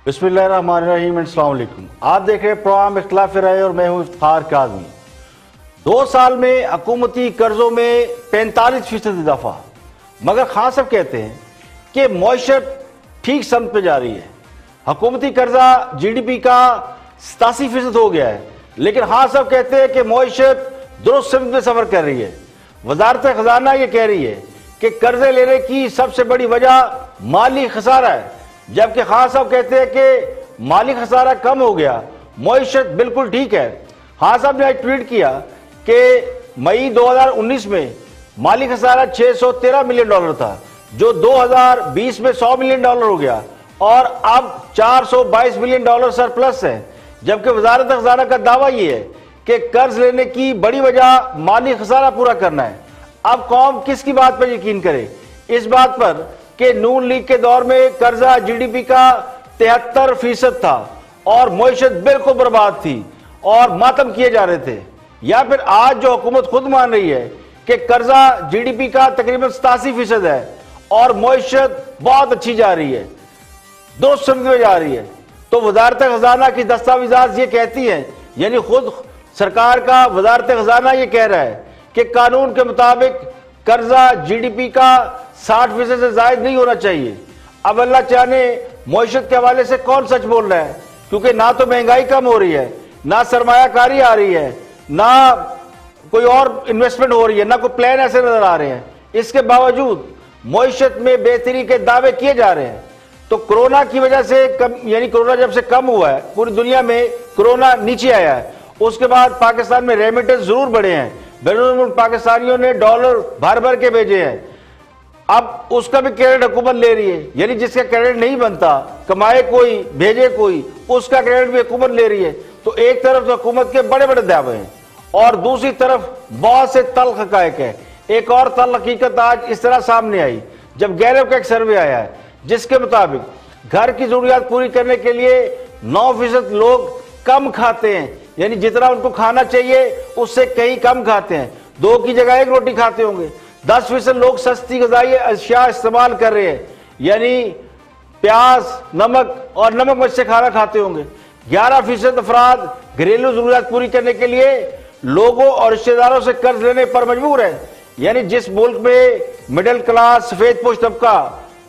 बिस्मिल्लाहिर्रहमानिर्रहीम, अस्सलाम वालेकुम। आप देख रहे हैं प्रोग्राम इख्तिलाफ राय और मैं हूं इफ्तिखार काज़मी। 2 साल में हुकूमती कर्जों में 45% इजाफा, मगर खान साहब कहते हैं कि मईशत ठीक समत पे जा रही है। हुकूमती कर्जा GDP का 87% हो गया है, लेकिन खान साहब कहते हैं कि मईशत दुरुस्त समत में सफर कर रही है। वजारत खजाना ये कह रही है कि कर्जे लेने की सबसे बड़ी वजह माली खसारा है, जबकि खान साहब कहते हैं कि माली खसारा कम हो गया, मईशत बिल्कुल ठीक है। खान साहब ने आज ट्वीट किया कि मई 2019 में माली खसारा $613 मिलियन था, जो 2020 में $100 मिलियन हो गया और अब $422 मिलियन सरप्लस है। जबकि वजारत खजाना का दावा यह है कि कर्ज लेने की बड़ी वजह माली खसारा पूरा करना है। अब कौम किसकी बात पर यकीन करे? इस बात पर कि नून लीग के दौर में कर्जा GDP का 73% था और मईशत बिल्कुल बर्बाद थी और मातम किए जा रहे थे, या फिर आज जो हुकूमत खुद मान रही है कि कर्जा GDP का तकरीबन 87% है और मईशत बहुत अच्छी जा रही है, दुरुस्त समत में जा रही है। तो वजारत खजाना की दस्तावेजात ये कहती हैं, यानी खुद सरकार का वजारत खजाना ये कह रहा है कि कानून के मुताबिक कर्जा GDP का 60% से जायद नहीं होना चाहिए। अब अल्लाह चाहे मईशत के हवाले से कौन सच बोल रहा है, क्योंकि ना तो महंगाई कम हो रही है, ना सरमायाकारी आ रही है, ना कोई और इन्वेस्टमेंट हो रही है, ना कोई प्लान ऐसे नजर आ रहे हैं। इसके बावजूद मईशत में बेहतरी के दावे किए जा रहे हैं। तो कोरोना की वजह से कम, यानी कोरोना जब से कम हुआ है, पूरी दुनिया में कोरोना नीचे आया है, उसके बाद पाकिस्तान में रेमिटेंस जरूर बढ़े हैं, बैरून मुल्क पाकिस्तानियों ने डॉलर भर भर के भेजे हैं। अब उसका भी क्रेडिट हुकूमत ले रही है, यानी जिसका क्रेडिट नहीं बनता, कमाए कोई भेजे कोई, उसका क्रेडिट भी हुकूमत ले रही है। तो एक तरफ तो हुकूमत के बड़े बड़े दावे हैं और दूसरी तरफ बहुत से तल्ख हक़ाइक़ है। एक और तल्ख हकीकत आज इस तरह सामने आई जब गैलप का एक सर्वे आया है, जिसके मुताबिक घर की जरूरियात पूरी करने के लिए 9% लोग कम खाते हैं, यानी जितना उनको खाना चाहिए उससे कहीं कम खाते हैं, 2 की जगह 1 रोटी खाते होंगे। 10% लोग सस्ती ग़िज़ाई अशिया इस्तेमाल कर रहे हैं, यानी प्याज, नमक और नमक मिर्च से खाना खाते होंगे। 11% अफराद घरेलू जरूरियात पूरी करने के लिए लोगों और रिश्तेदारों से कर्ज लेने पर मजबूर है, यानी जिस मुल्क में मिडिल क्लास सफेद पोश तबका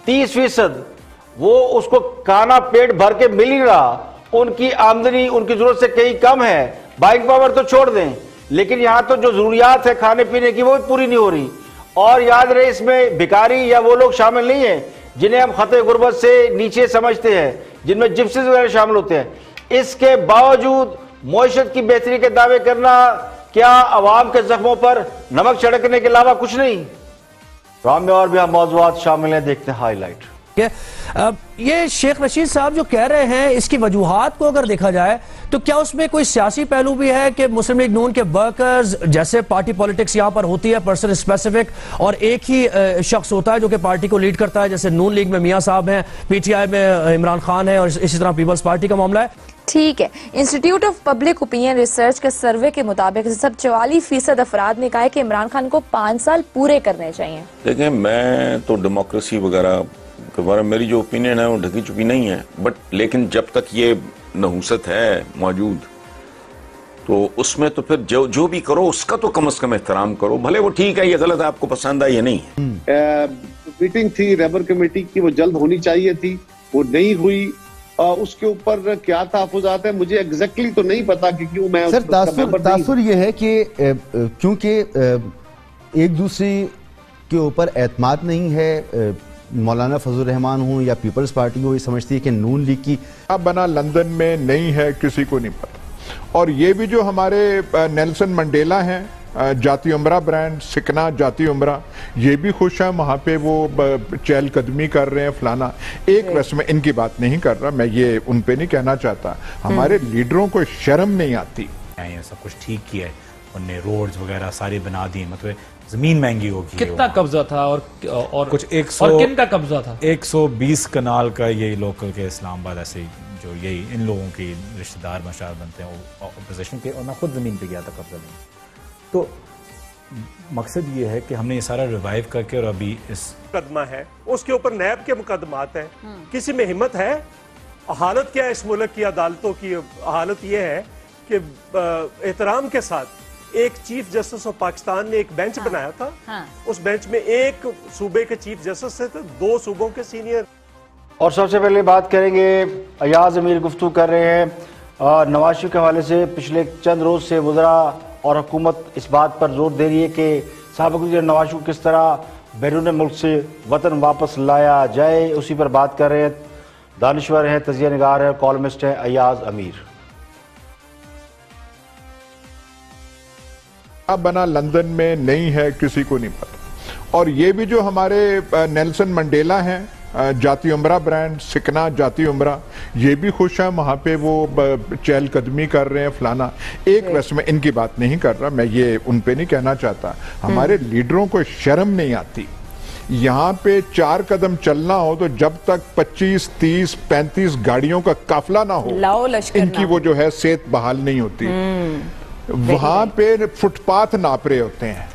30% वो उसको खाना पेट भर के मिल ही रहा, उनकी आमदनी उनकी जरूरत से कहीं कम है, बाइंग पावर तो छोड़ दें, लेकिन यहां तो जो जरूरियात है खाने पीने की वो भी पूरी नहीं हो रही। और याद रहे, इसमें भिखारी या वो लोग शामिल नहीं है जिन्हें हम खतरे गुर्बत से नीचे समझते हैं, जिनमें जिप्सीज वगैरह शामिल होते हैं। इसके बावजूद मईशत की बेहतरी के दावे करना क्या अवाम के जख्मों पर नमक छिड़कने के अलावा कुछ नहीं? प्रोग्राम में और भी हम मौज़ूआत शामिल हैं, देखते हैं हाईलाइट। ये शेख रशीद साहब जो कह रहे हैं, इसकी वजूहात को अगर देखा जाए तो क्या उसमें कोई सियासी पहलू भी है कि मुस्लिम लीग नून के वर्कर्स, जैसे पार्टी पॉलिटिक्स यहाँ पर होती है पर्सन स्पेसिफिक, और एक ही शख्स होता है जो कि पार्टी को लीड करता है, जैसे नून लीग में मियां साहब हैं, PTI में इमरान खान है और इसी तरह पीपल्स पार्टी का मामला है। ठीक है, institute of public opinion research के सर्वे के मुताबिक सब 44% अफराद ने कहा है कि इमरान खान को 5 साल पूरे करने चाहिए। देखें, मैं तो डेमोक्रेसी वगैरह के बारे में मेरी जो ओपिनियन है वो ढकी चुकी नहीं है, बट लेकिन जब तक ये नहुसत है मौजूद, तो उसमें तो फिर जो भी करो उसका तो कम से कम एहतराम करो, भले वो ठीक है, ये गलत है, आपको पसंद है या नहीं है। मीटिंग थी रबर कमेटी की, वो जल्द होनी चाहिए थी, वो नहीं हुई। उसके ऊपर क्या तहफ़्फ़ुज़ात है मुझे एग्जैक्टली तो नहीं पता कि क्यों मैं सर, तासुर ये है कि क्योंकि एक दूसरे के ऊपर एतमाद नहीं है, मौलाना फजल रहमान हो या पीपल्स पार्टी हो, ये समझती है कि नून लीग की बना लंदन में नहीं है, किसी को नहीं पता। और ये भी जो हमारे नेल्सन मंडेला हैं, जाती उमरा ब्रांड, सिकना जाती उमरा, ये भी खुश हैं, वहाँ पे वो चहलकदमी कर रहे हैं, फलाना। एक रस्म इनकी बात नहीं कर रहा, मैं ये उन पे नहीं कहना चाहता, हमारे लीडरों को शर्म नहीं आती। सब कुछ ठीक किया है, उनने रोड्स वगैरह सारे बना दिए, मतलब जमीन महंगी होगी। कितना कब्जा था और कुछ 100 और किन का कब्जा था? 120 कनाल का यही लोकल के इस्लामाबाद, ऐसे जो यही इन लोगों की रिश्तेदार मशार बनते हैं अपोजिशन के, और मैं खुद जमीन पे गया था कब्जा लेने। तो मकसद ये है कि हमने ये सारा रिवाइव करके, और अभी इस मुकदमा है उसके ऊपर नैब के मुकदमात हैं, किसी में हिम्मत है हालत क्या है इस मुल्क की अदालतों की? हालत यह है कि एहतराम के साथ एक चीफ जस्टिस ऑफ पाकिस्तान ने एक बेंच बनाया था। उस बेंच में एक सूबे के चीफ जस्टिस थे, 2 सूबों के सीनियर। और सबसे पहले बात करेंगे, अयाज अमीर गुफ्तगू कर रहे हैं नवाज शरीफ के हवाले से। पिछले चंद रोज से वज़रा और हुकूमत इस बात पर जोर दे रही है कि साबिक़ वज़ीर नवाज शरीफ किस तरह बैरून मुल्क से वतन वापस लाया जाए, उसी पर बात कर रहे हैं। दानिश्वर हैं, तजिया निगार है, कॉलमिस्ट हैं अयाज अमीर। बना लंदन में नहीं है, किसी को नहीं पता। और ये भी जो हमारे नेल्सन मंडेला हैं, जाती उमरा ब्रांड, सिकना जाती उमरा, ये भी खुश हैं, वहाँ पे वो चहलकदमी कर रहे हैं फलाना। एक वैसे मैं इनकी बात नहीं कर रहा, मैं ये उन पे नहीं कहना चाहता। हमारे लीडरों को शर्म नहीं आती। यहाँ पे 4 कदम चलना हो तो जब तक 25, 30, 35 गाड़ियों का काफिला ना हो, इनकी वो जो है सेहत बहाल नहीं होती। वहां पे फुटपाथ नाप रहे होते हैं,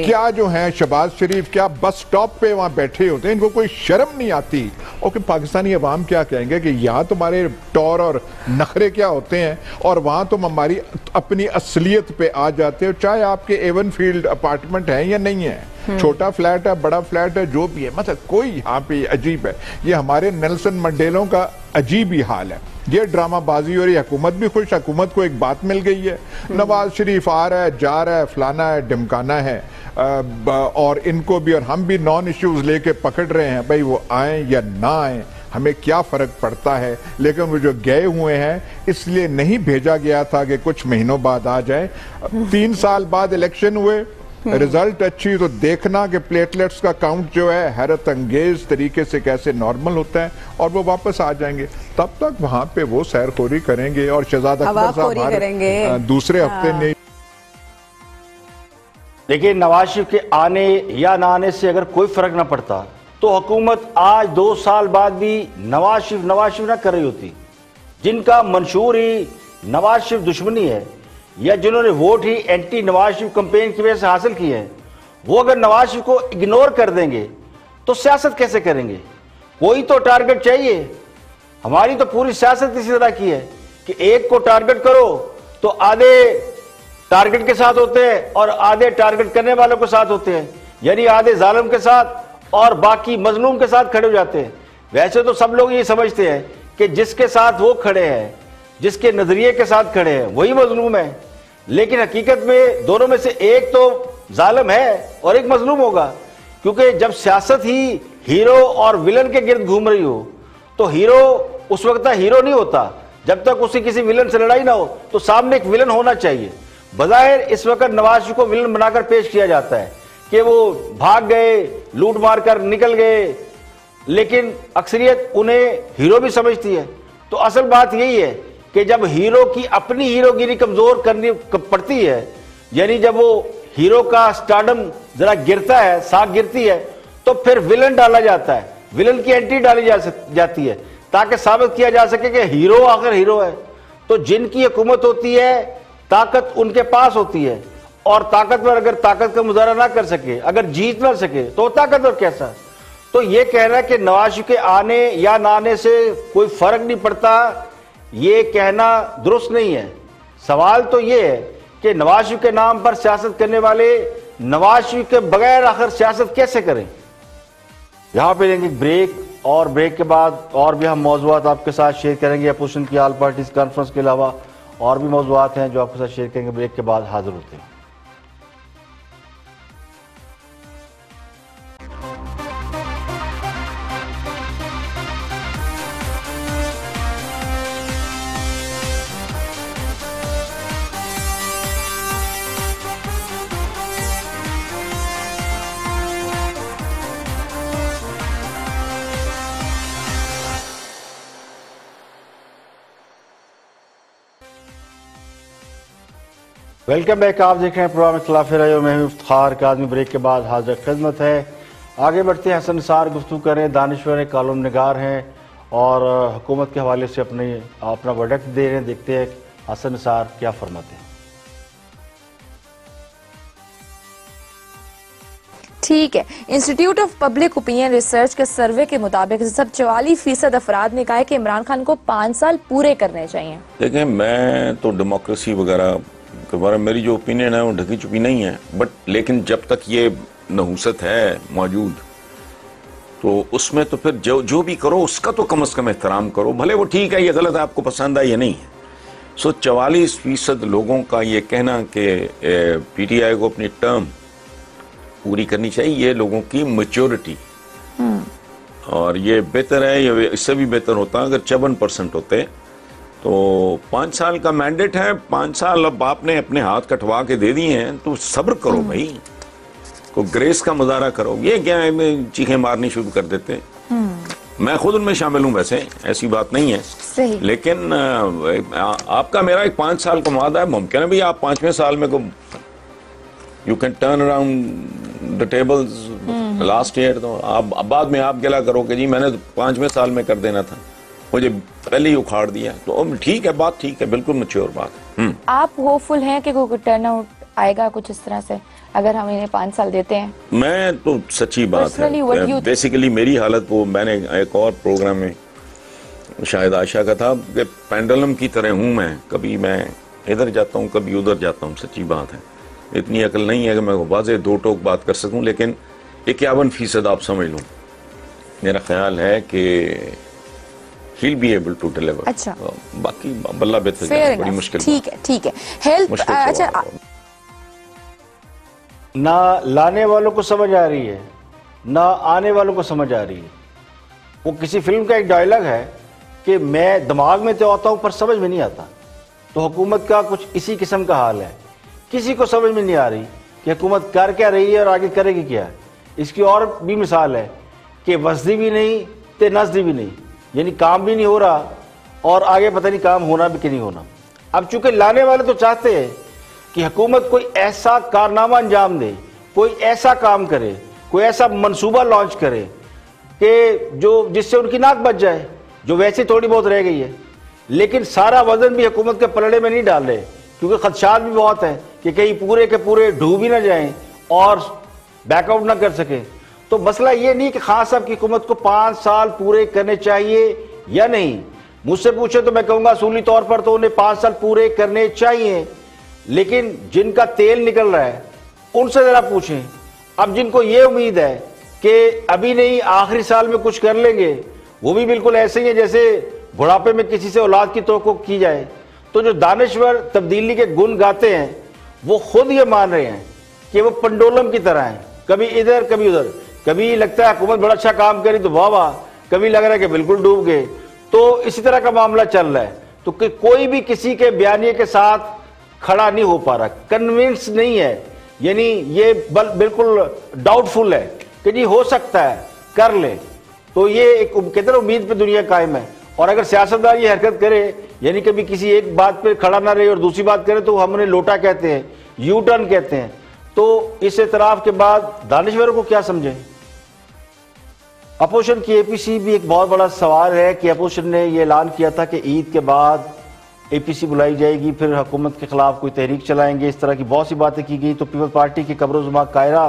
क्या जो है शहबाज शरीफ क्या बस स्टॉप पे वहां बैठे होते हैं, इनको कोई शर्म नहीं आती। और कि पाकिस्तानी अवाम क्या कहेंगे कि यहाँ तुम्हारे टौर और नखरे क्या होते हैं और वहां तुम हमारी अपनी असलियत पे आ जाते हो, चाहे आपके एवन फील्ड अपार्टमेंट है या नहीं है, छोटा फ्लैट है, बड़ा फ्लैट है, जो भी है, मतलब कोई यहाँ पे अजीब है। ये हमारे नेल्सन मंडेलों का अजीब ही हाल है। ये ड्रामाबाजी और ये हुकूमत भी खुश, हुकूमत को एक बात मिल गई है, नवाज शरीफ आ रहा है, जा रहा है, फलाना है, ढिमकाना है, और इनको भी और हम भी नॉन इश्यूज लेके पकड़ रहे हैं। भाई वो आए या ना आए हमें क्या फर्क पड़ता है, लेकिन वो जो गए हुए हैं इसलिए नहीं भेजा गया था कि कुछ महीनों बाद आ जाए। 3 साल बाद इलेक्शन हुए, रिजल्ट अच्छी, तो देखना कि प्लेटलेट्स का काउंट जो है हैरत अंगेज तरीके से कैसे नॉर्मल होता है और वो वापस आ जाएंगे। तब तक वहां पे वो सैरखोरी करेंगे और शहजाद अकबर साहब दूसरे हफ्ते नहीं। देखिए, नवाज शरीफ के आने या ना आने से अगर कोई फर्क ना पड़ता तो हुकूमत आज 2 साल बाद भी नवाज शरीफ ना कर रही होती। जिनका मंशूर ही नवाज शरीफ दुश्मनी है या जिन्होंने वोट ही एंटी नवाज शरीफ कैंपेन की वजह से हासिल किए हैं, वो अगर नवाज शरीफ को इग्नोर कर देंगे तो सियासत कैसे करेंगे? कोई तो टारगेट चाहिए। हमारी तो पूरी सियासत इसी तरह की है कि एक को टारगेट करो तो आधे टारगेट के साथ होते हैं और आधे टारगेट करने वालों के साथ होते हैं, यानी आधे जालिम के साथ और बाकी मजलूम के साथ खड़े हो जाते हैं। वैसे तो सब लोग ये समझते हैं कि जिसके साथ वो खड़े हैं, जिसके नजरिए के साथ खड़े हैं, वही मजलूम है, लेकिन हकीकत में दोनों में से एक तो जालिम है और एक मजलूम होगा। क्योंकि जब सियासत ही हीरो और विलन के गिर्द घूम रही हो तो हीरो उस वक्त हीरो नहीं होता जब तक उसकी किसी विलन से लड़ाई ना हो। तो सामने एक विलन होना चाहिए। बज़ाहिर इस वक्त नवाज शरीफ को विलन बनाकर पेश किया जाता है कि वो भाग गए, लूट मार कर निकल गए, लेकिन अक्सरियत उन्हें हीरो भी समझती है। तो असल बात यही है कि जब हीरो की अपनी हीरोगिरी कमजोर करनी पड़ती है, यानी जब वो हीरो का स्टारडम जरा गिरता है, साख गिरती है, तो फिर विलन डाला जाता है, विलन की एंट्री डाली जाती है ताकि साबित किया जा सके कि हीरो आखिर हीरो है। तो जिनकी हुकूमत होती है, ताकत उनके पास होती है, और ताकतवर अगर ताकत का मुजाहरा ना कर सके, अगर जीत ना सके, तो ताकतवर कैसा? तो ये कहना है कि नवाज शरीफ के आने या ना आने से कोई फर्क नहीं पड़ता, ये कहना दुरुस्त नहीं है। सवाल तो ये है कि नवाज शरीफ के नाम पर सियासत करने वाले नवाज शरीफ के बगैर आखिर सियासत कैसे करें? यहां पे लेंगे ब्रेक, और ब्रेक के बाद और भी हम मौजूआत आपके साथ शेयर करेंगे। अपोजिशन की ऑल पार्टीज कॉन्फ्रेंस के अलावा और भी मौजूआत हैं जो आपके साथ शेयर करेंगे। ब्रेक के बाद हाजिर होते हैं। Welcome back. आप देख रहे हैं प्रोग्राम इख्तिलाफ राय और मैं हूं इफ्तिखार काज़मी। ब्रेक के बाद हाजिर खिदमत है। आगे बढ़ते हैं। हसन निसार गुफ्तगू करें, दानिश्वर है, कॉलम निगार हैं और हुकूमत के हवाले से अपना वर्डिक्ट दे रहे हैं। देखते हैं हसन निसार क्या फरमाते हैं। ठीक है। Institute of public opinion research के सर्वे के मुताबिक सब 44% अफराद ने कहा है कि इमरान खान को 5 साल पूरे करने चाहिए। देखें, मैं तो डेमोक्रेसी वगैरह के बारे में मेरी जो ओपिनियन है वो ढकी चुकी नहीं है, बट लेकिन जब तक ये नहूसत है मौजूद तो उसमें तो फिर जो भी करो उसका तो कम से कम एहतराम करो, भले वो ठीक है, ये गलत है, आपको पसंद है या नहीं है। 44% लोगों का ये कहना कि पीटीआई को अपनी टर्म पूरी करनी चाहिए, ये लोगों की मैच्योरिटी, और ये बेहतर है, ये इससे भी बेहतर होता अगर 54% होते। तो 5 साल का मैंडेट है, 5 साल अब आपने अपने हाथ कटवा के दे दिए हैं, तो सब्र करो भाई, को ग्रेस का मुजाहरा करो। ये क्या है, चीखें मारनी शुरू कर देते हैं। मैं खुद उनमें शामिल हूं, वैसे ऐसी बात नहीं है, सही। लेकिन आपका मेरा एक 5 साल का वादा है, मुमकिन है भी आप 5वें साल में को you can turn around the tables last year. तो आप बाद में आप गिला करो कि जी मैंने तो 5वें साल में कर देना था, मुझे पहले ही उखाड़ दिया। तो ठीक है, बात ठीक है, बिल्कुल मैच्योर बात है। आप होपफुल हैं कि कोई टर्न आउट आएगा कुछ इस तरह से अगर हम इन्हें 5 साल देते हैं? मैं तो सच्ची बात है, बेसिकली मेरी हालत वो मैंने एक और प्रोग्राम में शायद आशा का था कि पेंडुलम की तरह हूं मैं, कभी मैं इधर जाता हूं कभी उधर जाता हूं। सच्ची बात है, इतनी अकल नहीं है कि मैं वाज़े दो टोक बात कर सकूं, लेकिन 51% आप समझ लो, मेरा ख्याल है कि he'll be able to deliver। अच्छा, बाकी बल्ला बेहतर, बड़ी मुश्किल। ठीक है, ठीक है। हेल्थ, अच्छा, ना लाने वालों को समझ आ रही है ना आने वालों को समझ आ रही है। वो किसी फिल्म का एक डायलॉग है कि मैं दिमाग में तो आता हूं पर समझ में नहीं आता। तो हुकूमत का कुछ इसी किस्म का हाल है, किसी को समझ में नहीं आ रही कि हुकूमत कर क्या रही है और आगे करेगी क्या। इसकी और भी मिसाल है कि वसदी भी नहीं ते नजदी भी नहीं, यानी काम भी नहीं हो रहा और आगे पता नहीं काम होना भी कि नहीं होना। अब चूंकि लाने वाले तो चाहते हैं कि हुकूमत कोई ऐसा कारनामा अंजाम दे, कोई ऐसा काम करे, कोई ऐसा मंसूबा लॉन्च करे कि जिससे उनकी नाक बच जाए, जो वैसे थोड़ी बहुत रह गई है। लेकिन सारा वजन भी हुकूमत के पलड़े में नहीं डाल रहे, क्योंकि खदशात भी बहुत है कि कहीं पूरे के पूरे डूब ही ना जाएं और बैकआउट ना कर सके। तो मसला ये नहीं कि खान साहब की हुकूमत को 5 साल पूरे करने चाहिए या नहीं। मुझसे पूछे तो मैं कहूंगा असूली तौर पर तो उन्हें 5 साल पूरे करने चाहिए, लेकिन जिनका तेल निकल रहा है उनसे जरा पूछें। अब जिनको ये उम्मीद है कि अभी नहीं आखिरी साल में कुछ कर लेंगे, वो भी बिल्कुल ऐसे ही है जैसे बुढ़ापे में किसी से औलाद की तवक्को की जाए। तो जो दानिश्वर तब्दीली के गुण गाते हैं वो खुद ये मान रहे हैं कि वो पेंडुलम की तरह है, कभी इधर कभी उधर। कभी लगता है हुकूमत बड़ा अच्छा काम करी तो वाह वाह, कभी लग रहा है कि बिल्कुल डूब गए। तो इसी तरह का मामला चल रहा है। तो कोई भी किसी के बयानिए के साथ खड़ा नहीं हो पा रहा, कन्विंस नहीं है, यानी ये बिल्कुल डाउटफुल है कि जी हो सकता है कर ले। तो ये एक कितना उम्मीद पे दुनिया कायम है। और अगर सियासतदान ये हरकत करे, यानी कभी किसी एक बात पे खड़ा ना रहे और दूसरी बात करे, तो हम उन्हें लोटा कहते हैं, यू टर्न कहते हैं। तो इस एतराफ के बाद दानिश्वरों को क्या समझें? अपोजिशन की एपीसी भी एक बहुत बड़ा सवाल है कि अपोजिशन ने यह ऐलान किया था कि ईद के बाद एपीसी बुलाई जाएगी, फिर हुकूमत के खिलाफ कोई तहरीक चलाएंगे, इस तरह की बहुत सी बातें की गई। तो पीपल्स पार्टी की कब्र-उज़्ज़मा कायरा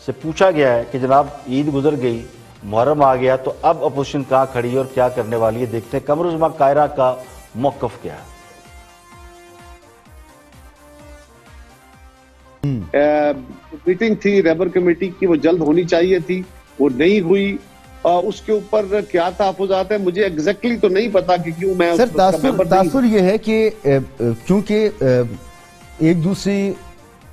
से पूछा गया है कि जनाब ईद गुजर गई, मुहर्रम आ गया, तो अब अपोजिशन कहाँ खड़ी है और क्या करने वाली है, देखते हैं कब्र-उज़्ज़मा कायरा का मौक़िफ़ क्या है। मीटिंग थी रेबर कमेटी की, वो जल्द होनी चाहिए थी, वो नहीं हुई। उसके ऊपर क्या तहफ़्फ़ुज़ात है मुझे एग्जैक्टली तो नहीं पता कि क्यों मैं सर तासुर ये है कि क्योंकि एक दूसरे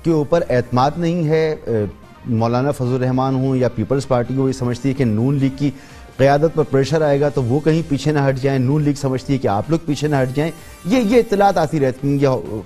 के ऊपर एतमाद नहीं है। मौलाना फजल रहमान हो या पीपल्स पार्टी हो, ये समझती है कि नून लीग की क़यादत पर प्रेशर आएगा तो वो कहीं पीछे ना हट जाए, नून लीग समझती है कि आप लोग पीछे ना हट जाएं। ये इत्तलात आती रहती हैं,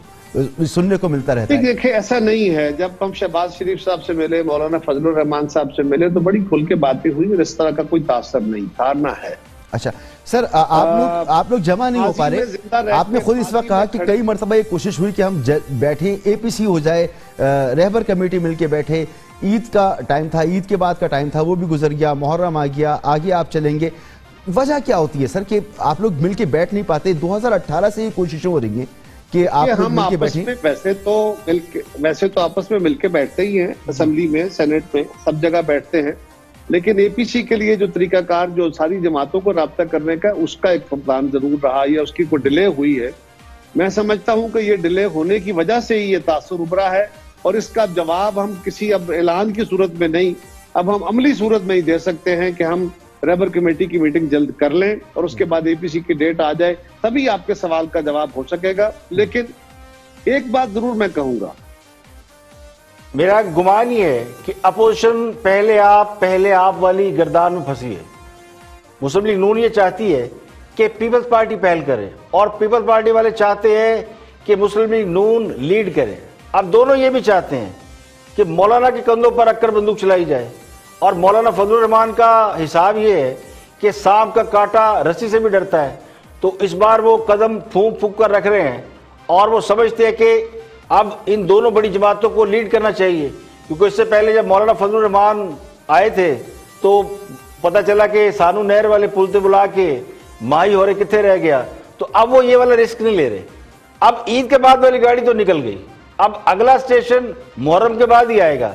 सुनने को मिलता रहता है। देखिए ऐसा नहीं है। जब हम शहबाज शरीफ साहब से मिले, मौलाना फजल रहमान साहब से मिले, तो बड़ी खुल के बातें हुई और इस तरह का कोई तासर नहीं था, ना है। अच्छा सर, आप लोग जमा नहीं हो पा रहे। आपने खुद इस वक्त कहा कि कई मरतबा ये कोशिश हुई कि हम बैठे, एपीसी हो जाए, रहबर कमेटी मिलके बैठे, ईद का टाइम था, ईद के बाद का टाइम था, वो भी गुजर गया, मुहर्रम आ गया, आगे आप चलेंगे। वजह क्या होती है सर कि आप लोग मिलके बैठ नहीं पाते? 2018 से ये कोशिशें हो रही हैं कि आप हम मिलके आपस बैठें? में वैसे तो आपस में मिलके बैठते ही हैं, असेंबली में, सेनेट में, सब जगह बैठते हैं। लेकिन एपीसी के लिए जो तरीकाकार जो सारी जमातों को राब्ता करने का, उसका एक प्लान जरूर रहा या उसकी कोई डिले हुई है। मैं समझता हूं कि ये डिले होने की वजह से ही ये तासुर उभरा है, और इसका जवाब हम किसी अब ऐलान की सूरत में नहीं, अब हम अमली सूरत में ही दे सकते हैं कि हम रैबर कमेटी की मीटिंग जल्द कर लें और उसके बाद एपीसी की डेट आ जाए, तभी आपके सवाल का जवाब हो सकेगा। लेकिन एक बात जरूर मैं कहूंगा, मेरा गुमान ये है कि अपोजिशन पहले आप वाली गर्दान में फंसी है। मुस्लिम लीग नून ये चाहती है कि पीपल्स पार्टी पहल करे, और पीपल्स पार्टी वाले चाहते हैं कि मुस्लिम लीग नून लीड करे। अब दोनों ये भी चाहते हैं कि मौलाना के कंधों पर रखकर बंदूक चलाई जाए, और मौलाना फजलुर रहमान का हिसाब ये है कि सांप का कांटा रस्सी से भी डरता है। तो इस बार वो कदम फूंक फूंक कर रख रहे हैं, और वो समझते हैं कि अब इन दोनों बड़ी जमातों को लीड करना चाहिए। क्योंकि इससे पहले जब मौलाना फजलुर रहमान आए थे तो पता चला कि सानू नहर वाले पुल से बुला के माही हो रहे कितने रह गया। तो अब वो ये वाला रिस्क नहीं ले रहे। अब ईद के बाद वाली गाड़ी तो निकल गई, अब अगला स्टेशन मुहर्रम के बाद ही आएगा,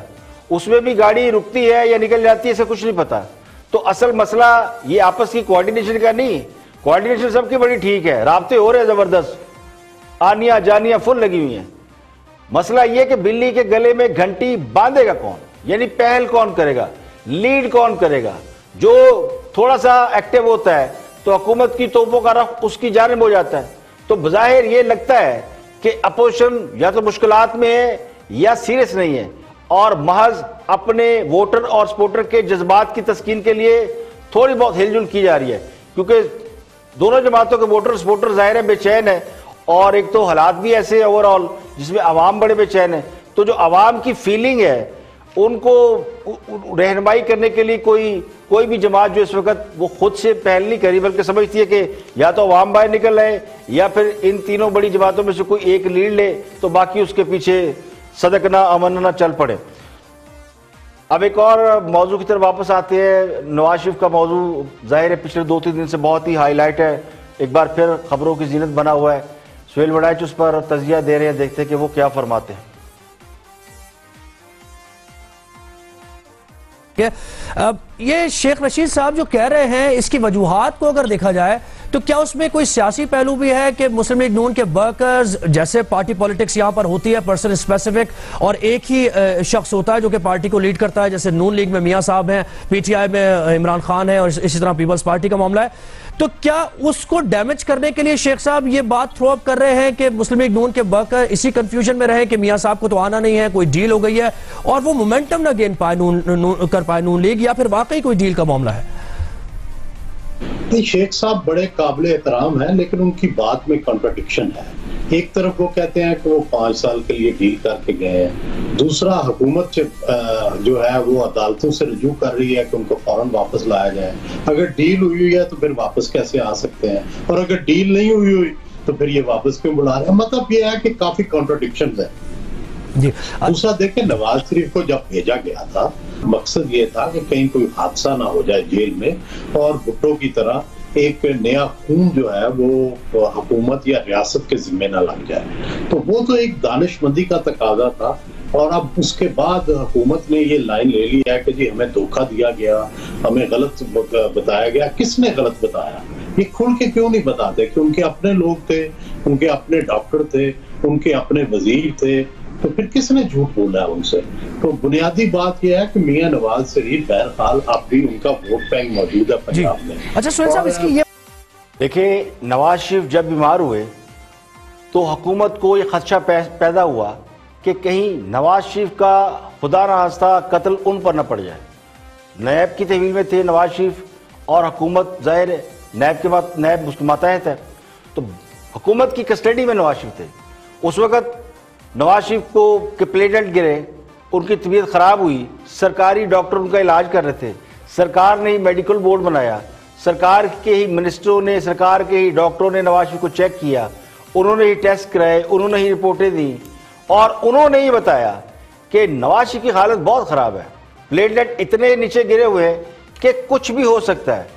उसमें भी गाड़ी रुकती है या निकल जाती है, इसे कुछ नहीं पता। तो असल मसला ये आपस की कोऑर्डिनेशन का नहीं, कोऑर्डिनेशन सबकी बड़ी ठीक है, राब्ते हो रहे हैं जबरदस्त, आनियां जानियां फुल लगी हुई हैं। मसला ये कि बिल्ली के गले में घंटी बांधेगा कौन, यानी पहल कौन करेगा, लीड कौन करेगा। जो थोड़ा सा एक्टिव होता है तो हुकूमत की तोपों का रख उसकी जानिब हो जाता है। तो बज़ाहिर ये लगता है कि अपोजिशन या तो मुश्किलात में है या सीरियस नहीं है, और महज अपने वोटर और सपोर्टर के जज्बात की तस्कीन के लिए थोड़ी बहुत हिलजुल की जा रही है। क्योंकि दोनों जमातों के वोटर सपोर्टर जाहिर है बेचैन है, और एक तो हालात भी ऐसे है ओवरऑल जिसमें अवाम बड़े बेचैन है। तो जो अवाम की फीलिंग है उनको रहनुमाई करने के लिए कोई भी जमात जो इस वक्त वो खुद से पहल नहीं करी, बल्कि समझती है कि या तो अवाम बाहर निकल रहे या फिर इन तीनों बड़ी जमातों में से कोई एक लीड ले तो बाकी उसके पीछे सदकना अमनना चल पड़े। अब एक और मौजू की तरफ वापस आते हैं। नवाज शरीफ का मौजू जाहिर है पिछले 2-3 दिन से बहुत ही हाईलाइट है, एक बार फिर खबरों की जीनत बना हुआ है। सुहेल वड़ाइच उस पर तजिया दे रहे हैं, देखते हैं कि वो क्या फरमाते हैं। ये शेख रशीद साहब जो कह रहे हैं, इसकी वजूहात को अगर देखा जाए तो क्या उसमें कोई सियासी पहलू भी है कि मुस्लिम लीग नून के वर्कर्स, जैसे पार्टी पॉलिटिक्स यहां पर होती है पर्सन स्पेसिफिक, और एक ही शख्स होता है जो कि पार्टी को लीड करता है, जैसे नून लीग में मियां साहब हैं, पीटीआई में इमरान खान है, और इसी तरह पीपल्स पार्टी का मामला है। तो क्या उसको डैमेज करने के लिए शेख साहब ये बात थ्रो अप कर रहे हैं कि मुस्लिम लीग नून के वर्कर इसी कंफ्यूजन में रहे कि मियां साहब को तो आना नहीं है, कोई डील हो गई है, और वो मोमेंटम ना गेन पाए कर पाए नून लीग, या फिर वाकई कोई डील का मामला है? शेख साहब बड़े काबिल एहतराम है, लेकिन उनकी बात में कॉन्ट्रडिक्शन है। एक तरफ वो कहते हैं कि वो 5 साल के लिए डील करके गए हैं, दूसरा हुकूमत जो है वो अदालतों से रजू कर रही है कि उनको फौरन वापस लाया जाए। अगर डील हुई है तो फिर वापस कैसे आ सकते हैं, और अगर डील नहीं हुई तो फिर ये वापस क्यों बुला रहे हैं? मतलब ये है कि काफी कॉन्ट्रडिक्शन है। दूसरा देखें, नवाज शरीफ को जब भेजा गया था मकसद ये था कि कहीं कोई हादसा ना हो जाए जेल में, और भुट्टो की तरह एक नया खून जो है वो हुकूमत या रियासत के जिम्मे ना लग जाए। तो वो तो एक दानिशमंदी का तकाजा था, और अब उसके बाद हुकूमत ने ये लाइन ले ली है कि जी हमें धोखा दिया गया, हमें गलत बताया गया। किसने गलत बताया? ये खुल के क्यों नहीं बताते कि उनके अपने लोग थे, उनके अपने डॉक्टर थे, उनके अपने वजीर थे, तो फिर किसने झूठ बोला उनसे? तो बुनियादी बात यह है कि मियां नवाज शरीफ बहरहाल अब भी उनका वोट बैंक मौजूद है पंजाब में। अच्छा सुहेल साहब, इसकी ये देखिए, नवाज शरीफ जब बीमार हुए तो हुकूमत को ये खदशा पैदा हुआ कि कहीं नवाज शरीफ का खुदा ना खास्ता कत्ल उन पर न पड़ जाए। नैब की तहवील में थे नवाज शरीफ, और हुकूमत जाहिर नैब के बाद नैब उसके मातहत है, तो हुकूमत की कस्टडी में नवाज शरीफ थे। उस वक्त नवाज शरीफ को के प्लेटलेट गिरे, उनकी तबीयत खराब हुई, सरकारी डॉक्टर उनका इलाज कर रहे थे, सरकार ने ही मेडिकल बोर्ड बनाया, सरकार के ही मिनिस्टरों ने, सरकार के ही डॉक्टरों ने नवाज शरीफ को चेक किया, उन्होंने ही टेस्ट कराए, उन्होंने ही रिपोर्टें दी, और उन्होंने ही बताया कि नवाज शरीफ की हालत बहुत खराब है, प्लेटलेट इतने नीचे गिरे हुए हैं कि कुछ भी हो सकता है।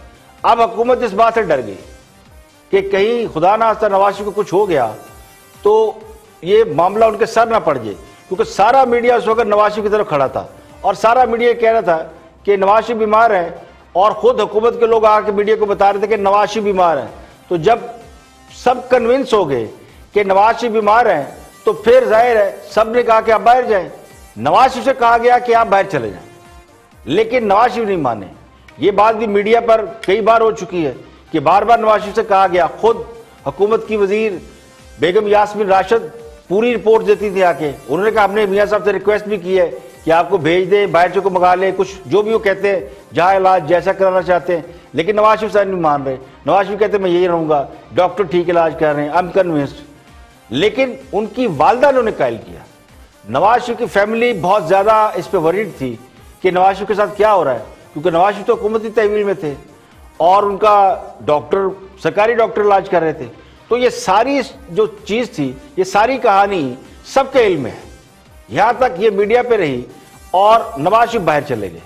अब हुकूमत इस बात से डर गई कि कहीं खुदा ना खास्ता नवाज शरीफ को कुछ हो गया तो ये मामला उनके सर ना पड़ जाए, क्योंकि सारा मीडिया उस वक्त नवाज शरीफ की तरफ खड़ा था और सारा मीडिया कह रहा था कि नवाज शरीफ बीमार है, और खुद हुकूमत के लोग आके मीडिया को बता रहे थे कि नवाज शरीफ बीमार है। तो जब सब कन्विंस हो गए कि नवाज शरीफ बीमार हैं, तो फिर जाहिर है सब ने कहा कि आप बाहर जाएं। नवाज शरीफ से कहा गया कि आप बाहर चले जाएं, लेकिन नवाज शरीफ नहीं माने। ये बात भी मीडिया पर कई बार हो चुकी है कि बार बार नवाज शरीफ से कहा गया, खुद हुकूमत की वजीर बेगम यास्मीन राशिद पूरी रिपोर्ट देती थी आके, उन्होंने कहा हमने मियां साहब से रिक्वेस्ट भी की है कि आपको भेज दें, बाहर से को मंगा लें, कुछ जो भी वो कहते हैं जहां इलाज जैसा कराना चाहते हैं, लेकिन नवाज शरीफ साहब नहीं मान रहे। नवाज शरीफ कहते हैं मैं यही रहूंगा, डॉक्टर ठीक इलाज कर रहे हैं, आई एम कन्विंस्ड। लेकिन उनकी वालदा ने उन्हें कायल किया। नवाज शरीफ की फैमिली बहुत ज्यादा इस पर वरीड थी कि नवाज शरीफ के साथ क्या हो रहा है, क्योंकि नवाज शरीफ तो हुकूमती तहवील में थे और उनका डॉक्टर सरकारी डॉक्टर इलाज कर रहे थे। तो ये सारी जो चीज थी, ये सारी कहानी सबके इल्म में है, यहां तक ये मीडिया पे रही और नवाज शरीफ बाहर चले गए।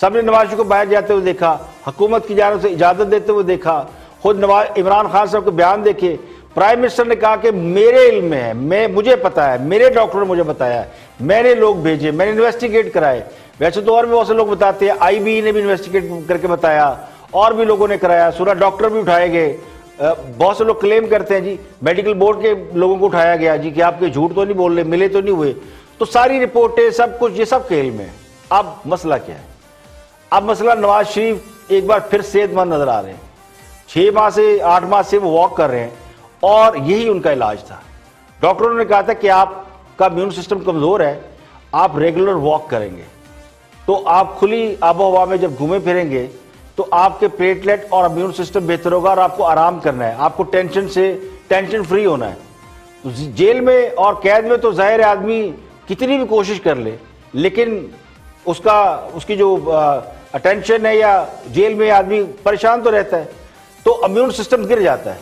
सबने नवाज शरीफ को बाहर जाते हुए देखा, हुकूमत की जानिब से इजाजत देते हुए देखा। खुद इमरान खान साहब के बयान देखे, प्राइम मिनिस्टर ने कहा कि मेरे इल्म में है, मुझे पता है, मेरे डॉक्टर ने मुझे बताया, मैंने लोग भेजे, मैंने इन्वेस्टिगेट कराए। वैसे तो और भी बहुत से लोग बताते हैं, आईबी ने भी इन्वेस्टिगेट करके बताया, और भी लोगों ने कराया, सुना डॉक्टर भी उठाए गए। बहुत से लोग क्लेम करते हैं जी मेडिकल बोर्ड के लोगों को उठाया गया जी कि आपके झूठ तो नहीं बोल रहे, मिले तो नहीं हुए। तो सारी रिपोर्टें सब कुछ ये सब खेल में है। अब मसला क्या है? अब मसला नवाज शरीफ एक बार फिर सेहतमंद नजर आ रहे हैं, 6 माह से 8 माह से वो वॉक कर रहे हैं और यही उनका इलाज था। डॉक्टरों ने कहा था कि आपका इम्यून सिस्टम कमजोर है, आप रेगुलर वॉक करेंगे तो आप खुली आबो हवा में जब घूमे फिरेंगे तो आपके प्लेटलेट और इम्यून सिस्टम बेहतर होगा और आपको आराम करना है, आपको टेंशन फ्री होना है। तो जेल में और कैद में तो जाहिर आदमी कितनी भी कोशिश कर ले, लेकिन उसकी जो अटेंशन है या जेल में आदमी परेशान तो रहता है, तो इम्यून सिस्टम गिर जाता है,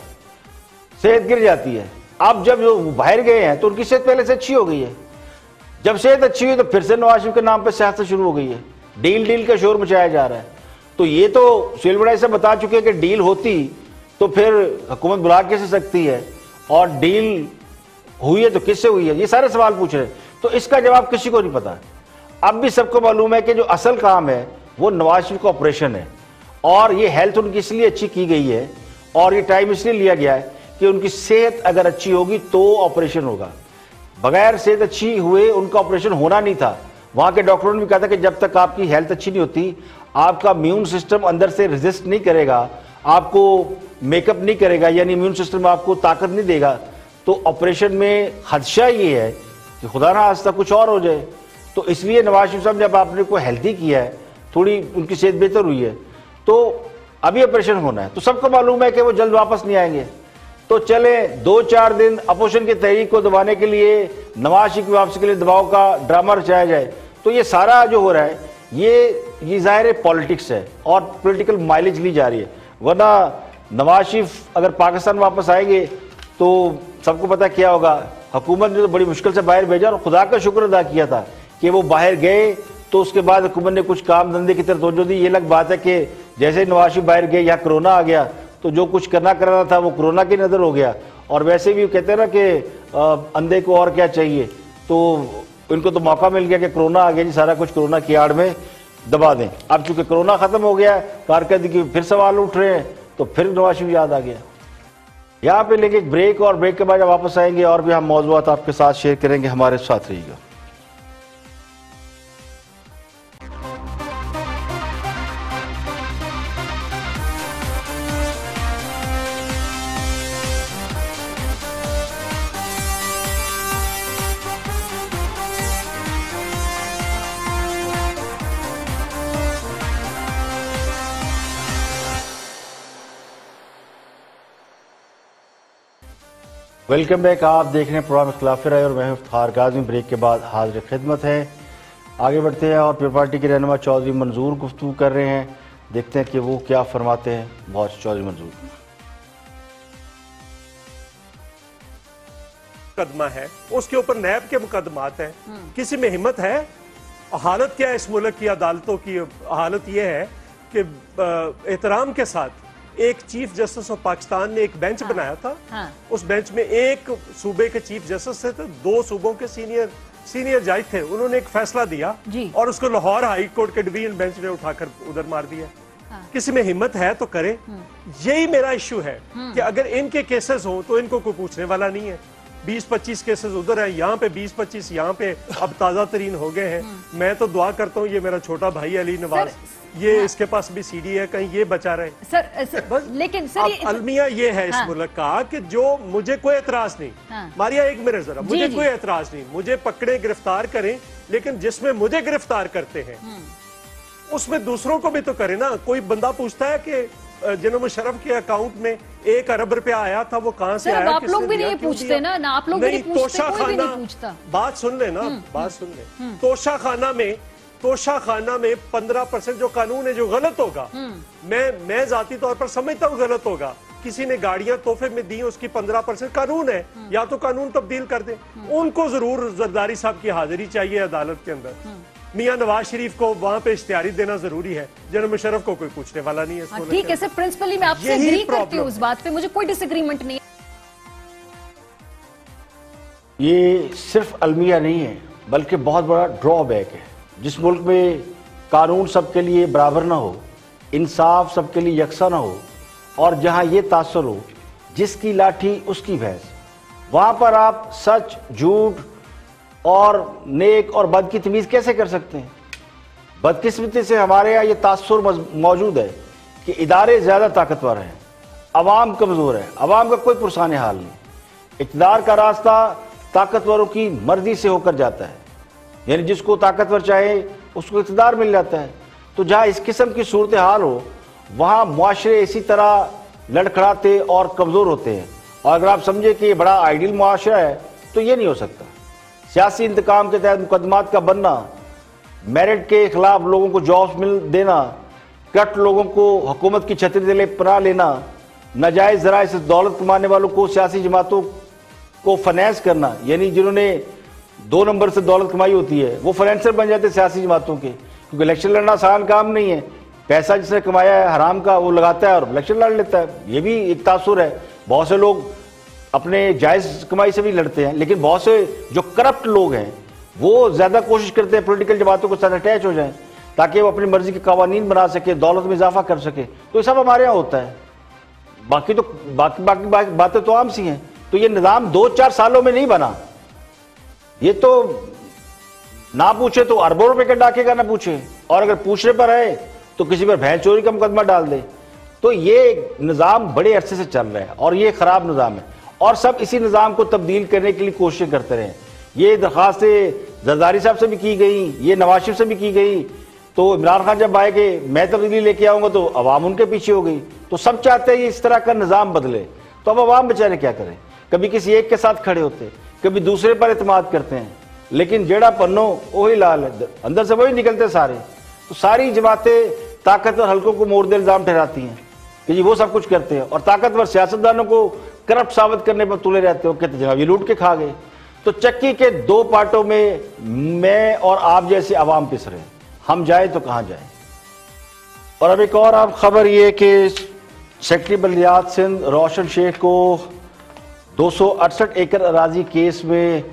सेहत गिर जाती है। अब जब जो बाहर गए हैं तो उनकी सेहत पहले से अच्छी हो गई है। जब सेहत अच्छी हुई तो फिर से नवाज शरीफ के नाम पर सियासत शुरू हो गई है, डील का शोर मचाया जा रहा है। तो ये तो सुहेल बड़ाई से बता चुके हैं कि डील होती तो फिर हुकूमत बुला कैसे सकती है, और डील हुई है तो किससे हुई है, ये सारे सवाल पूछ रहे हैं। तो इसका जवाब किसी को नहीं पता। अब भी सबको मालूम है कि जो असल काम है वो नवाज शरीफ का ऑपरेशन है, और ये हेल्थ उनकी इसलिए अच्छी की गई है और ये टाइम इसलिए लिया गया है कि उनकी सेहत अगर अच्छी होगी तो ऑपरेशन होगा। बगैर सेहत अच्छी हुए उनका ऑपरेशन होना नहीं था। वहां के डॉक्टरों ने भी कहा था कि जब तक आपकी हेल्थ अच्छी नहीं होती, आपका इम्यून सिस्टम अंदर से रेजिस्ट नहीं करेगा, आपको मेकअप नहीं करेगा, यानी इम्यून सिस्टम आपको ताकत नहीं देगा, तो ऑपरेशन में खदशा ये है कि खुदा ना खास्ता कुछ और हो जाए। तो इसलिए नवाज शरीफ साहब जब आपने को हेल्दी किया है, थोड़ी उनकी सेहत बेहतर हुई है, तो अभी ऑपरेशन होना है। तो सबको मालूम है कि वो जल्द वापस नहीं आएंगे। तो चले 2-4 दिन अपोजिशन की तहरीक को दबाने के लिए, नवाज शरीफ की वापसी के लिए दबाव का ड्रामा रचाया जाए। तो ये सारा जो हो रहा है ये जाहिर पॉलिटिक्स है और पॉलिटिकल माइलेज ली जा रही है। वरना नवाज शरीफ अगर पाकिस्तान वापस आएंगे तो सबको पता क्या होगा। हुकूमत ने तो बड़ी मुश्किल से बाहर भेजा और खुदा का शुक्र अदा किया था कि वो बाहर गए, तो उसके बाद हुकूमत ने कुछ काम धंधे की तरफ तवज्जो दी। ये अलग बात है कि जैसे नवाज शरीफ बाहर गए, यहाँ कोरोना आ गया, तो जो कुछ करना था वो कोरोना की नजर हो गया। और वैसे भी कहते हैं ना कि अंधे को और क्या चाहिए, तो इनको तो मौका मिल गया कि कोरोना आ गया जी, सारा कुछ कोरोना की आड़ में दबा दें। अब चूंकि कोरोना खत्म हो गया, कारकर्दगी फिर सवाल उठ रहे हैं, तो फिर नवाज शरीफ याद आ गया। यहाँ पे लेंगे एक ब्रेक, और ब्रेक के बाद जब वापस आएंगे और भी हम मौजूद आपके साथ शेयर करेंगे। हमारे साथ रहिएगा। Welcome back. आप देख रहे हैं प्रोग्राम इख्तिलाफ राय और मैं इफ्तिखार काज़मी। ब्रेक के बाद हाजिर खिदमत है। आगे बढ़ते हैं और पीपल पार्टी के रहनुमा चौधरी मंजूर गुफ्तगू कर रहे हैं, देखते हैं कि वो क्या फरमाते हैं। बहुत चौधरी मंजूर। मुकदमा है, उसके ऊपर नैब के मुकदमात हैं, किसी में हिम्मत है? हालत क्या है इस मुल्क की अदालतों की? हालत यह है कि एहतराम के साथ एक चीफ जस्टिस ऑफ पाकिस्तान ने एक बेंच बनाया था। उस बेंच में एक सूबे के चीफ जस्टिस थे, 2 सूबों के सीनियर जज थे। उन्होंने एक फैसला दिया और उसको लाहौर हाई कोर्ट के डिवीजन बेंच ने उठाकर उधर मार दिया। किसी में हिम्मत है तो करे। यही मेरा इश्यू है कि अगर इनके केसेस हो तो इनको कोई पूछने वाला नहीं है। 20-25 केसेस उधर है, यहाँ पे 20-25 यहाँ पे अब ताजा तरीन हो गए हैं। मैं तो दुआ करता हूँ ये मेरा छोटा भाई अली नवाज, ये इसके पास भी सीडी है, कहीं ये बचा रहे। सर लेकिन सर अलमिया ये है इस मुल्क का कि जो मुझे कोई एतराज नहीं, मारिया एक मिनट जरा, मुझे कोई एतराज नहीं, मुझे पकड़े गिरफ्तार करें, लेकिन जिसमें मुझे गिरफ्तार करते हैं उसमें दूसरों को भी तो करे ना। कोई बंदा पूछता है कि जनरल मुशर्रफ के अकाउंट में 1 अरब रुपया आया था, वो कहां से आया? आप लोग भी नहीं पूछते ना, आप लोग भी नहीं पूछते, कोई भी नहीं पूछता। बात सुन ले ना, बात सुन ले। तोशा खाना में 15% जो कानून है जो गलत होगा, मैं जाती तौर पर समझता हूँ गलत होगा। किसी ने गाड़ियां तोहफे में दी, उसकी 15% कानून है, या तो कानून तब्दील कर दे। उनको जरूर जरदारी साहब की हाजिरी चाहिए अदालत के अंदर। मियां नवाज शरीफ को वहां पे इश्तिहारी देना जरूरी है, जनरल मुशर्रफ को कोई पूछने वाला नहीं है। ठीक है सर, प्रिंसिपली मैं आपसे एग्री करती हूँ उस बात पे, मुझे कोई डिसएग्रीमेंट नहीं है। ये सिर्फ अलमिया नहीं है बल्कि बहुत बड़ा ड्रॉबैक है। जिस मुल्क में कानून सबके लिए बराबर ना हो, इंसाफ सबके लिए यकसा ना हो, और जहां ये तासुर हो जिसकी लाठी उसकी भैंस, वहां पर आप सच झूठ और नेक और बद की तमीज़ कैसे कर सकते हैं? बदकिस्मती से हमारे यहाँ ये तासुर मौजूद है कि इदारे ज़्यादा ताकतवर हैं, अवाम कमज़ोर है, अवाम का कोई पुरसान हाल नहीं। इक़्तिदार का रास्ता ताकतवरों की मर्जी से होकर जाता है, यानी जिसको ताकतवर चाहे उसको इक़्तिदार मिल जाता है। तो जहाँ इस किस्म की सूरत हाल हो वहाँ मुआशरे इसी तरह लड़खड़ाते और कमज़ोर होते हैं। और अगर आप समझे कि ये बड़ा आइडियल मुआशरा है तो ये नहीं हो सकता। सियासी इंतकाम के तहत मुकदमात का बनना, मेरिट के खिलाफ लोगों को जॉब्स मिल देना, कट लोगों को हुकूमत की छतरी तले पना लेना, नाजायज़ ज़राए से दौलत कमाने वालों को सियासी जमातों को फाइनेंस करना, यानी जिन्होंने 2 नंबर से दौलत कमाई होती है वो फाइनेंसर बन जाते सियासी जमातों के, क्योंकि इलेक्शन लड़ना आसान काम नहीं है। पैसा जिसने कमाया है हराम का वो लगाता है और इलेक्शन लड़ लेता है। ये भी एक तासुर है। बहुत से लोग अपने जायज़ कमाई से भी लड़ते हैं, लेकिन बहुत से जो करप्ट लोग हैं वो ज़्यादा कोशिश करते हैं पॉलिटिकल जमातों के साथ अटैच हो जाएं ताकि वो अपनी मर्जी के कवानीन बना सके, दौलत में इजाफा कर सके। तो ये सब हमारे यहाँ होता है। बाकी बातें तो आम सी हैं। तो ये निज़ाम 2-4 सालों में नहीं बना। ये तो ना पूछे तो अरबों रुपए का डाके का ना पूछे, और अगर पूछने पर है तो किसी पर भैंस चोरी का मुकदमा डाल दे। तो ये निज़ाम बड़े अरसे से चल रहा है और ये ख़राब निज़ाम है, और सब इसी निज़ाम को तब्दील करने के लिए कोशिशें करते रहे। ये दरख्वास्तें जरदारी साहब से भी की गई, ये नवाज शरीफ से भी की गई। तो इमरान खान जब आए कि मैं तब्दीली लेके आऊँगा तो अवाम उनके पीछे हो गई। तो सब चाहते हैं इस तरह का निज़ाम बदले। तो अब अवाम बेचारे क्या करें? कभी किसी एक के साथ खड़े होते, कभी दूसरे पर एतमाद करते हैं, लेकिन जेड़ा पन्नो वही लाल है, अंदर से वही निकलते सारे। तो सारी जमातें ताकतवर हल्कों को मोर्दे इल्जाम ठहराती हैं कि जी वो सब कुछ करते हैं, और ताकतवर सियासतदानों को करप्ट साबित करने पर तुले रहते हो, कहते जनाब ये लूट के खा गए। तो चक्की के 2 पार्टों में मैं और आप जैसे अवाम पिस रहे हैं। हम जाए तो कहाँ जाए? और अब एक और आप खबर ये कि सेक्रेटरी बल्दियात सिंध रोशन शेख को 268 एकड़ अराजी केस में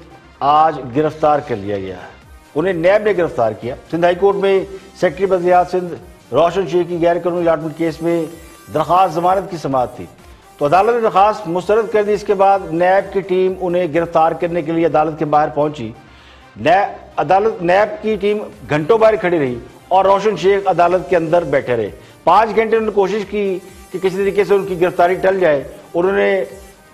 आज गिरफ्तार कर लिया गया है। उन्हें नैब ने गिरफ्तार किया। सिंध हाई कोर्ट में सेक्रेटरी बल्दियात सिंध रोशन शेख की गैर कानूनी अलॉटमेंट केस में दरख्वास्त जमानत की समाअत थी, तो अदालत ने दरख्वास्त मुस्तरद कर दी। इसके बाद नैब की टीम उन्हें गिरफ्तार करने के लिए अदालत के बाहर पहुंची। नैब की टीम घंटों बाहर खड़ी रही और रोशन शेख अदालत के अंदर बैठे रहे। 5 घंटे उन्होंने कोशिश की कि किसी तरीके से उनकी गिरफ्तारी टल जाए। उन्होंने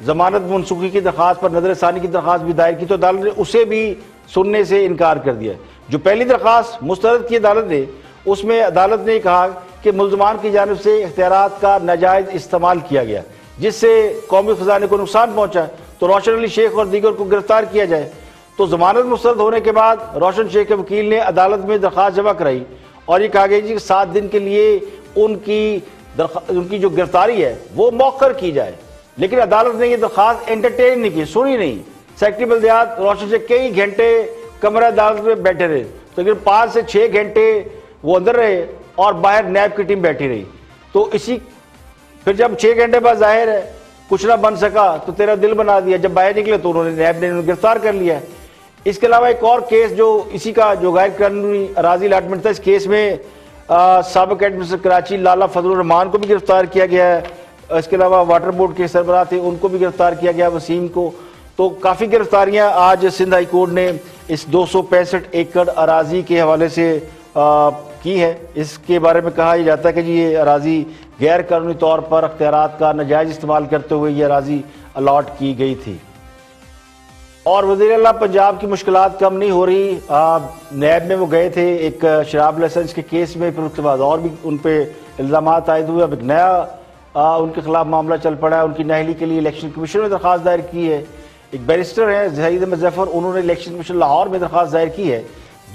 जमानत मनसूखी की दरख्वास्त पर नजरसानी की दरख्वास्त भी दायर की, तो अदालत ने उसे भी सुनने से इनकार कर दिया। जो पहली दरख्वास्त मुस्तरद की अदालत ने, उसमें अदालत ने कहा कि मुल्ज़मान की जानिब से इख्तियारात का नाजायज़ इस्तेमाल किया गया जिससे कौमी खजाने को नुकसान पहुंचा, तो रोशन अली शेख और दीगर को गिरफ्तार किया जाए। तो जमानत मुस्तरद होने के बाद रोशन शेख के वकील ने अदालत में दरख्वास्त जमा कराई और ये कहा गया कि 7 दिन के लिए उनकी जो गिरफ्तारी है वो मौखर की जाए। लेकिन अदालत ने ये दरख्वास्त एंटरटेन नहीं की, सुनी नहीं। सेक्रेटरी बल्दियात रोशन शेख कई घंटे कमरा अदालत में बैठे रहे, तकरीबन 5 से 6 घंटे वो अंदर रहे और बाहर नैब की टीम बैठी रही। तो इसी फिर जब 6 घंटे बाद जाहिर है कुछ ना बन सका तो तेरा दिल बना दिया, जब बाहर निकले तो उन्होंने नैब ने उन्हें गिरफ्तार कर लिया है। इसके अलावा एक और केस जो इसी का जो गैर कानूनी अराजी अलाटमेंट था, इस केस में साबिक एडमिनिस्ट्रेटर कराची लाला फजलुर रहमान को भी गिरफ्तार किया गया है। इसके अलावा वाटर बोर्ड के सरबराह थे उनको भी गिरफ्तार किया गया, वसीम को। तो काफ़ी गिरफ्तारियां आज सिंध हाई कोर्ट ने इस 265 एकड़ अराजी के हवाले से की है। इसके बारे में कहा जाता है कि जी ये अराजी गैर कानूनी तौर पर अख्तियारात का नाजायज इस्तेमाल करते हुए ये अराजी अलॉट की गई थी। और वज़ीर-ए-आला पंजाब की मुश्किलात कम नहीं हो रही। नैब में वो गए थे एक शराब लाइसेंस के केस में, फिर उसके बाद और भी उन पर इल्ज़ाम आयद हुए। अब एक नया उनके खिलाफ मामला चल पड़ा है। उनकी नाअहली के लिए इलेक्शन कमीशन में दरख्वास्त दायर की है। एक बैरिस्टर हैं ज़हीद अहमद ज़फ़र, उन्होंने इलेक्शन कमीशन लाहौर में दरख्वास्त दायर की है,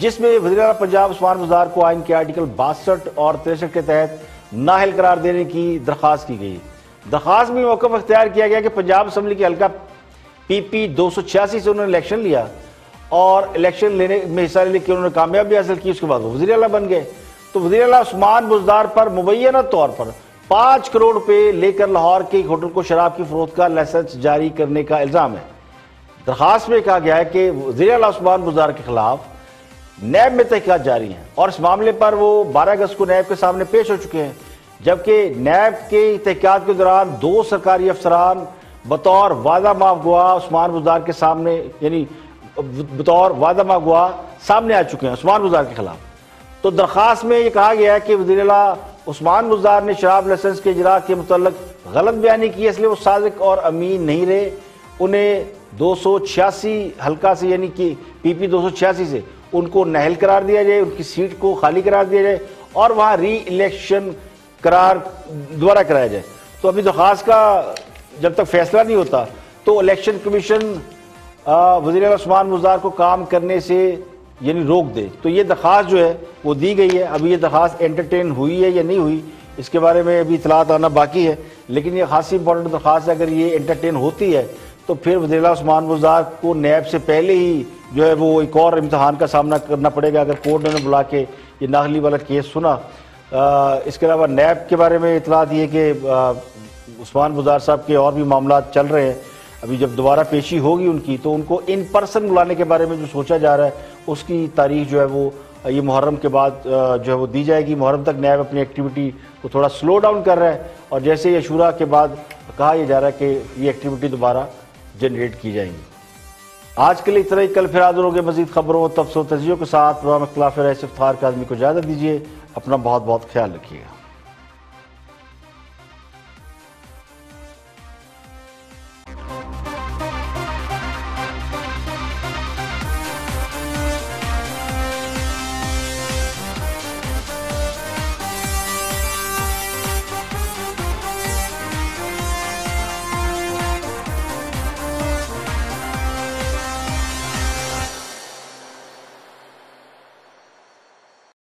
जिसमें वज़ीर-ए-आला पंजाब उस्मान बुज़दार को आइन के आर्टिकल 62 और 63 के तहत नाअहल करार देने की दरख्वास्त की गई। दरख्वास्त में मौक़िफ़ अख्तियार किया गया कि पंजाब असम्बली के हल्का PP 286 से उन्होंने इलेक्शन लिया और इलेक्शन लेने में हिस्सा लेने की उन्होंने कामयाबी हासिल की। उसके बाद वो वज़ीर-ए-आला बन गए। तो वज़ीर-ए-आला उस्मान बुज़दार पर मुबैना तौर पर 5 करोड़ रुपए लेकर लाहौर के एक होटल को शराब की फरोख्त का लाइसेंस जारी करने का इल्ज़ाम है। दरख्वास्त में कहा गया है कि वज़ीर-ए-आला उस्मान बुज़दार के खिलाफ नैब में तहक़ीक़ात जारी हैं और इस मामले पर वो 12 अगस्त को नैब के सामने पेश हो चुके हैं, जबकि नैब के तहक़ीक़ात के दौरान 2 सरकारी अफसरान बतौर वादा माफ गवाह उस्मान बुज़दार के सामने, यानी बतौर वादा माफ गवाह सामने आ चुके हैं उस्मान बुज़दार के खिलाफ। तो दरख्वास्त में ये कहा गया है कि वज़ीर-ए-आला उस्मान बुज़दार ने शराब लाइसेंस के इजरा के मुतल्लिक़ गलत बयानी की, इसलिए वो सादिक और अमीन नहीं रहे। उन्हें 286 हल्का से यानी कि PP 286 से उनको नाअहल करार दिया जाए, उनकी सीट को खाली करार दिया जाए और वहाँ री इलेक्शन करार दोबारा कराया जाए। तो अभी दरख्वास्त का जब तक फैसला नहीं होता तो इलेक्शन कमीशन वज़ीर-ए-आला उस्मान बुज़दार को काम करने से यानी रोक दे। तो ये दरख्वास्त जो है वो दी गई है। अभी ये दरख्वास्त एंटरटेन हुई है या नहीं हुई इसके बारे में अभी इतलात आना बाकी है, लेकिन ये खासी इंपॉर्टेंट दरख्वास्त है। अगर ये एंटरटेन होती है तो फिर वज़ीर-ए-आला उस्मान बुज़दार को नैब से पहले ही जो है वो एक और इम्तहान का सामना करना पड़ेगा अगर कोर्ट ने बुला के ये नाअहली वाला केस सुना। इसके अलावा नैब के बारे में इतलात ये कि उस्मान बुज़दार साहब के और भी मामला चल रहे हैं। अभी जब दोबारा पेशी होगी उनकी तो उनको इन पर्सन बुलाने के बारे में जो सोचा जा रहा है उसकी तारीख जो है वो ये मुहर्रम के बाद जो है वो दी जाएगी। मुहर्रम तक नैब अपनी एक्टिविटी को थोड़ा स्लो डाउन कर रहा है और जैसे ये अशूरा के बाद कहा यह जा रहा है कि ये एक्टिविटी दोबारा जनरेट की जाएंगी। आज के लिए इतना ही, कल फिर हाज़िर होंगे मज़ीद खबरों, तफसीरों के साथ। प्रोग्राम इख्तिलाफ राय से इफ्तिखार काज़मी को इजाज़त दीजिए। अपना बहुत बहुत ख्याल रखिएगा।